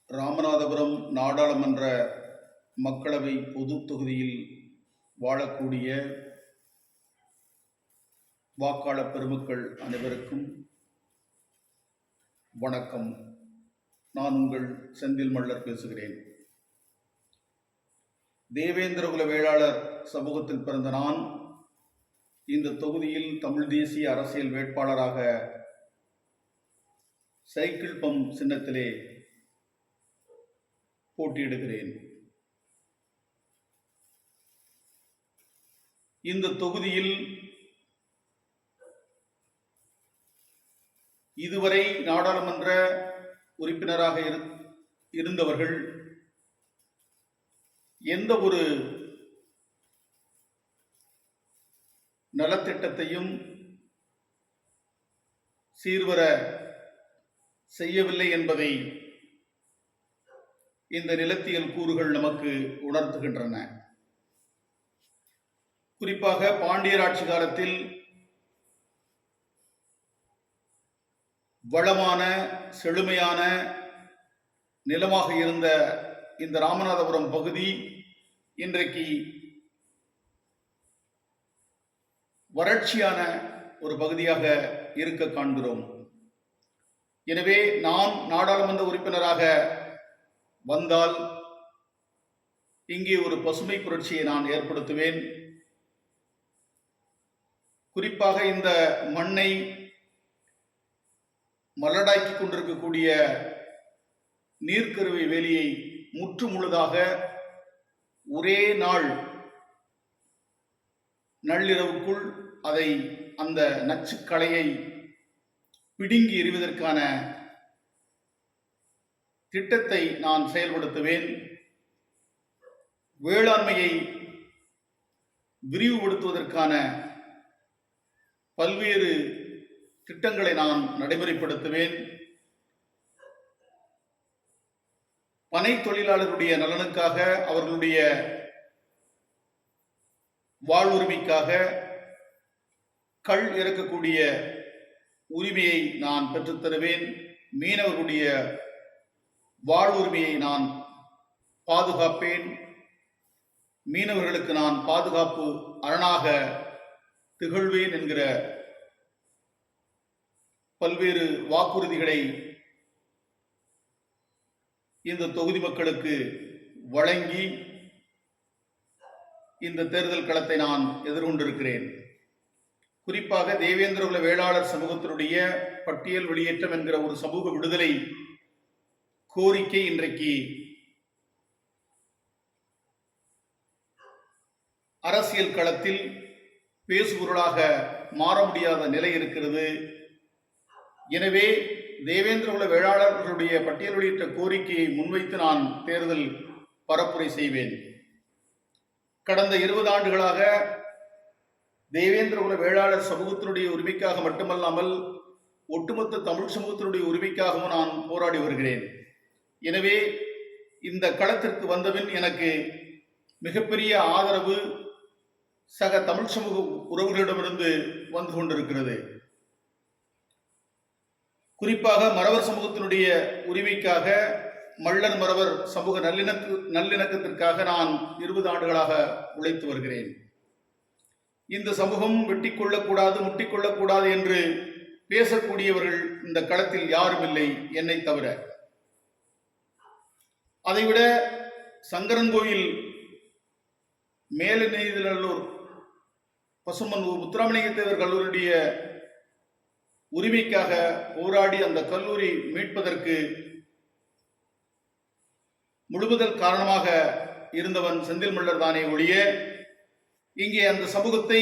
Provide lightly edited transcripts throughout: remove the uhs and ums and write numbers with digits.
ராமநாதபுரம் நாடாளுமன்ற மக்களவை பொது தொகுதியில் வாழக்கூடிய வாக்காளர் பெருமக்கள் அனைவருக்கும் வணக்கம். நான் உங்கள் செந்தில் மல்லர் பேசுகிறேன். தேவேந்திரகுல வேளாளர் சமூகத்தில் பிறந்த நான் இந்த தொகுதியில் தமிழ் தேசிய அரசியல் வேட்பாளராக சைக்கிள் பம்ப் சின்னத்திலே போட்டியிடுகிறேன். இந்த தொகுதியில் இதுவரை நாடாளுமன்ற உறுப்பினராக இருந்தவர்கள் எந்த ஒரு நலத்திட்டத்தையும் சீர்வர செய்யவில்லை என்பதை இந்த நிலத்தியல் கூறுகள் நமக்கு உணர்த்துகின்றன. குறிப்பாக பாண்டியர் ஆட்சி காலத்தில் வளமான செழுமையான நிலமாக இருந்த இந்த ராமநாதபுரம் பகுதி இன்றைக்கு வறட்சியான ஒரு பகுதியாக இருக்க காண்கிறோம். எனவே நான் நாடாளுமன்ற உறுப்பினராக வந்தால் இங்கே ஒரு பசுமை புரட்சியை நான் ஏற்படுத்துவேன். குறிப்பாக இந்த மண்ணை மலடாக்கி கொண்டிருக்கக்கூடிய நீர்க்கருவை வேலியை முற்று முழுதாக ஒரே நாள் நள்ளிரவுக்குள் அந்த நச்சுக்களையை பிடுங்கி எறிவதற்கான திட்டத்தை நான் செயல்படுத்துவேன். வேளாண்மையை விரிவுபடுத்துவதற்கான பல்வேறு திட்டங்களை நான் நடைமுறைப்படுத்துவேன். பனை தொழிலாளர்களுடைய நலனுக்காக, அவர்களுடைய வாழ்வுரிமைக்காக கள் இறக்கக்கூடிய உரிமையை நான் பெற்றுத்தருவேன். மீனவர்களுடைய வாழ்வுரிமையை நான் பாதுகாப்பேன். மீனவர்களுக்கு நான் பாதுகாப்பு அரணாக திகழ்வேன் என்கிற பல்வேறு வாக்குறுதிகளை இந்த தொகுதி மக்களுக்கு வழங்கி இந்த தேர்தல் களத்தை நான் எதிர்கொண்டிருக்கிறேன். குறிப்பாக தேவேந்திரகுல வேளாளர் சமூகத்தினுடைய பட்டியல் வெளியேற்றம் என்கிற ஒரு சமூக விடுதலை கோரிக்கை இன்றைக்கு அரசியல் களத்தில் பேசுபொருளாக மாற முடியாத நிலை இருக்கிறது. எனவே தேவேந்திரகுல வேளாளர்களுடைய பட்டியல் வெளியிட்ட கோரிக்கையை முன்வைத்து நான் தேர்தல் பரப்புரை செய்வேன். கடந்த 20 ஆண்டுகளாக தேவேந்திரகுல வேளாளர் சமூகத்தினுடைய உரிமைக்காக மட்டுமல்லாமல் ஒட்டுமொத்த தமிழ் சமூகத்தினுடைய உரிமைக்காகவும் நான் போராடி வருகிறேன். எனவே இந்த களத்திற்கு வந்தபின் எனக்கு மிகப்பெரிய ஆதரவு சக தமிழ் சமூக உறவுகளிடமிருந்து வந்து கொண்டிருக்கிறது. குறிப்பாக மறவர் சமூகத்தினுடைய உரிமைக்காக, மள்ளர் மறவர் சமூக நல்லிணக்கத்திற்காக நான் 20 ஆண்டுகளாக உழைத்து வருகிறேன். இந்த சமூகம் வெட்டி கொள்ளக்கூடாது, முட்டிக்கொள்ளக்கூடாது என்று பேசக்கூடியவர்கள் இந்த களத்தில் யாரும் இல்லை, என்னை தவிர. அதைவிட சங்கரன்கோயில் மேலநெய்தலூர் பசுமன் முத்துராமலிங்க தேவர் கல்லூரியுடைய உரிமைக்காக போராடி அந்த கல்லூரி மீட்பதற்கு முழுமுதல் காரணமாக இருந்தவன் செந்தில் மல்லர் தானே ஒழிய, இங்கே அந்த சமூகத்தை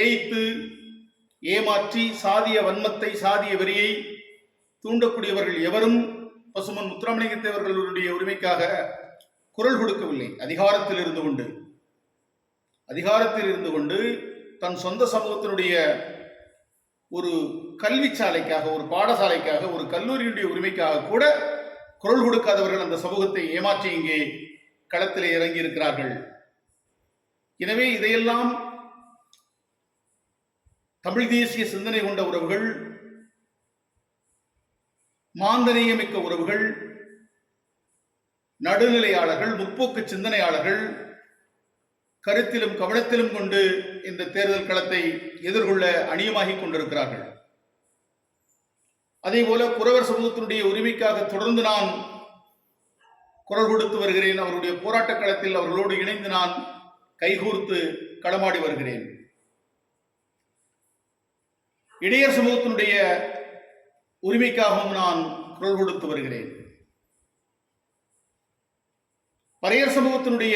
ஏய்த்து ஏமாற்றி சாதிய வன்மத்தை, சாதிய வெறியை தூண்டக்கூடியவர்கள் எவரும் பசுமன் முத்துராமலிங்க தேவர் கல்லூரியுடைய உரிமைக்காக குரல் கொடுக்கவில்லை. அதிகாரத்தில் இருந்து கொண்டு தன் சொந்த சமூகத்தினுடைய ஒரு கல்வி சாலைக்காக, ஒரு பாடசாலைக்காக, ஒரு கல்லூரியுடைய உரிமைக்காக கூட குரல் கொடுக்காதவர்கள் அந்த சமூகத்தை ஏமாற்றி இங்கே களத்திலே இறங்கி இருக்கிறார்கள். எனவே இதையெல்லாம் தமிழ் தேசிய சிந்தனை கொண்ட உறவுகள், மாந்தநேயமிக்க உறவுகள் நடுநிலையாளர்கள், முற்போக்கு சிந்தனையாளர்கள் கருத்திலும் கவனத்திலும் கொண்டு இந்த தேர்தல் களத்தை எதிர்கொள்ள அணியமாகிக் கொண்டிருக்கிறார்கள். அதே போல குறவர் சமூகத்தினுடைய உரிமைக்காக தொடர்ந்து நான் குரல் கொடுத்து வருகிறேன். அவருடைய போராட்ட களத்தில் அவர்களோடு இணைந்து நான் கைகோர்த்து களமாடி வருகிறேன். இடையர் சமூகத்தினுடைய உரிமைக்காகவும் நான் குரல் கொடுத்து வருகிறேன். பறையர் சமூகத்தினுடைய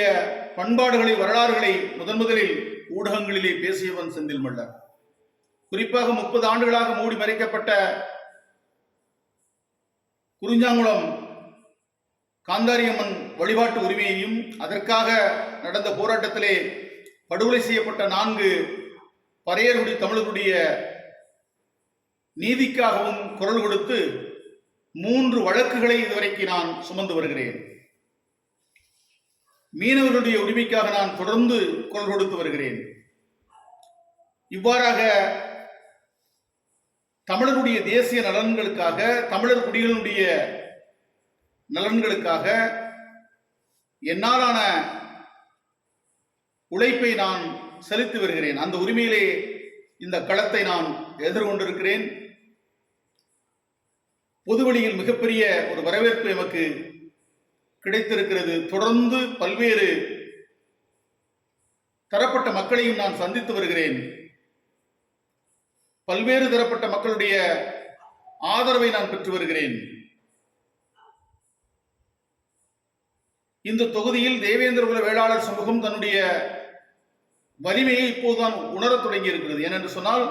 பண்பாடுகளை, வரலாறுகளை முதலில் ஊடகங்களிலே பேசியவன் செந்தில் மல்லர். குறிப்பாக 30 ஆண்டுகளாக மூடி மறைக்கப்பட்ட குறிஞ்சாங்குளம் காந்தாரியம்மன் வழிபாட்டு உரிமையையும், அதற்காக நடந்த போராட்டத்திலே படுகொலை செய்யப்பட்ட 4 பறையர்குடி தமிழர்களுடைய நீதிக்காகவும் குரல் கொடுத்து 3 வழக்குகளை இதுவரைக்கு நான் சுமந்து வருகிறேன். மீனவர்களுடைய உரிமைக்காக நான் தொடர்ந்து குரல் கொடுத்து வருகிறேன். இவ்வாறாக தமிழருடைய தேசிய நலன்களுக்காக, தமிழர் குடிகளுடைய நலன்களுக்காக என்னாலான உழைப்பை நான் செலுத்தி வருகிறேன். அந்த உரிமையிலே இந்த களத்தை நான் எதிர்கொண்டிருக்கிறேன். பொதுவெளியில் மிகப்பெரிய ஒரு வரவேற்பு எமக்கு கிடைத்திருக்கிறது. தொடர்ந்து பல்வேறு தரப்பட்ட மக்களையும் நான் சந்தித்து வருகிறேன். பல்வேறு தரப்பட்ட மக்களுடைய ஆதரவை நான் பெற்று வருகிறேன். இந்த தொகுதியில் தேவேந்திர குல வேளாளர் சமூகம் தன்னுடைய வலிமையை இப்போதுதான் உணரத் தொடங்கி இருக்கிறது. ஏனென்று சொன்னால்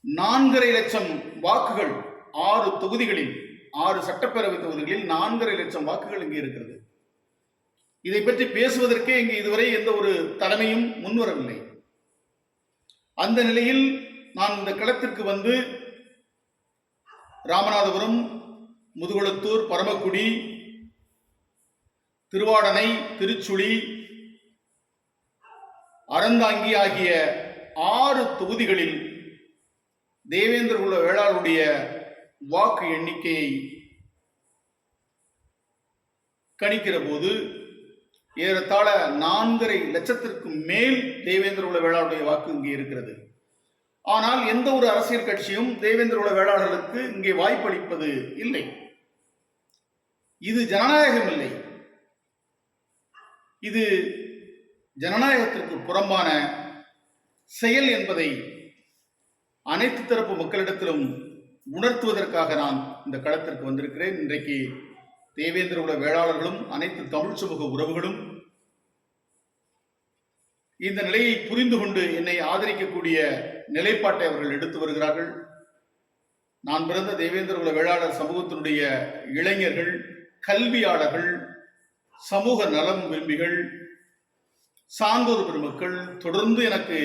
4.5 லட்சம் வாக்குகள் 6 தொகுதிகளில், 6 சட்டப்பேரவை தொகுதிகளில் 4.5 லட்சம் வாக்குகள் இங்கே இருக்கிறது. இதை பற்றி பேசுவதற்கே இங்கே இதுவரை எந்த ஒரு தலைமையும் முன்வரவில்லை. அந்த நிலையில் நான் இந்த களத்திற்கு வந்து ராமநாதபுரம், முதுகுளத்தூர், பரமக்குடி, திருவாடனை, திருச்சுழி, அறந்தாங்கி ஆகிய 6 தொகுதிகளில் தேவேந்திர குல வேளாளருடைய வாக்கு எண்ணிக்கையை கணிக்கிற போது ஏறத்தாழ 4.5 லட்சத்திற்கு மேல் தேவேந்திர குல வேளாளருடைய வாக்கு இங்கே இருக்கிறது. ஆனால் எந்த ஒரு அரசியல் கட்சியும் தேவேந்திர குல வேளாளர்களுக்கு இங்கே வாய்ப்பளிப்பது இல்லை. இது ஜனநாயகம் இல்லை. இது ஜனநாயகத்திற்கு புறம்பான செயல் என்பதை அனைத்து தரப்பு மக்களிடத்திலும் உணர்த்துவதற்காக நான் இந்த களத்திற்கு வந்திருக்கிறேன். இன்றைக்கு தேவேந்திர குல வேளாளர்களும் அனைத்து தமிழ் சமூக உறவுகளும் இந்த நிலையை புரிந்து கொண்டு என்னை ஆதரிக்கக்கூடிய நிலைப்பாட்டை அவர்கள் எடுத்து வருகிறார்கள். நான் பிறந்த தேவேந்திர குல வேளாளர் சமூகத்தினுடைய இளைஞர்கள், கல்வியாளர்கள், சமூக நலம் விரும்பிகள், சான்றோர் பெருமக்கள் தொடர்ந்து எனக்கு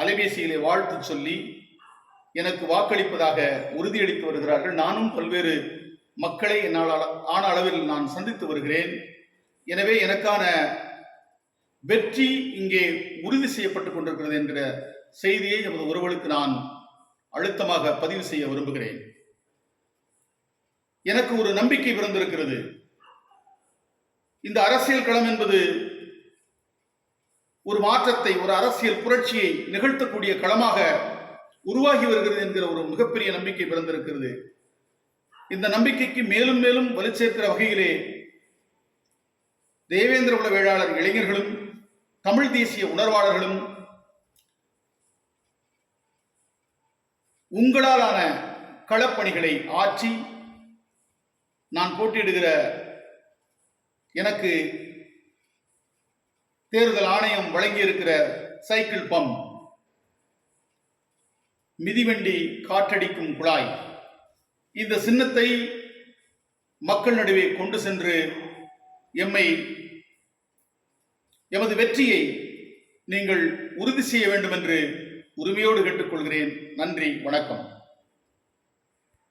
அலைபேசியிலே வாழ்த்து சொல்லி எனக்கு வாக்களிப்பதாக உறுதியளித்து வருகிறார்கள். நானும் பல்வேறு மக்களை என்னால் ஆன அளவில் நான் சந்தித்து வருகிறேன். எனவே எனக்கான வெற்றி இங்கே உறுதி செய்யப்பட்டுக் கொண்டிருக்கிறது என்கிற செய்தியை நமது உறவுகளுக்கு நான் அழுத்தமாக பதிவு செய்ய விரும்புகிறேன். எனக்கு ஒரு நம்பிக்கை பிறந்திருக்கிறது. இந்த அரசியல் களம் என்பது ஒரு மாற்றத்தை, ஒரு அரசியல் புரட்சியை நிகழ்த்தக்கூடிய களமாக உருவாகி வருகிறது என்கிற ஒரு மிகப்பெரிய நம்பிக்கை பிறந்திருக்கிறது. இந்த நம்பிக்கைக்கு மேலும் மேலும் வலு சேர்க்கிற வகையிலே தேவேந்திர குல வேளாளர் இளைஞர்களும் தமிழ் தேசிய உணர்வாளர்களும் உங்களாலான களப்பணிகளை ஆற்றி நான் போட்டியிடுகிற, எனக்கு தேர்தல் ஆணையம் வழங்கியிருக்கிற சைக்கிள் பம்ப், மிதிவண்டி காற்றடிக்கும் குழாய், இந்த சின்னத்தை மக்கள் நடுவே கொண்டு சென்று எமது வெற்றியை நீங்கள் உறுதி செய்ய வேண்டும் என்று உரிமையோடு கேட்டுக்கொள்கிறேன். நன்றி, வணக்கம்.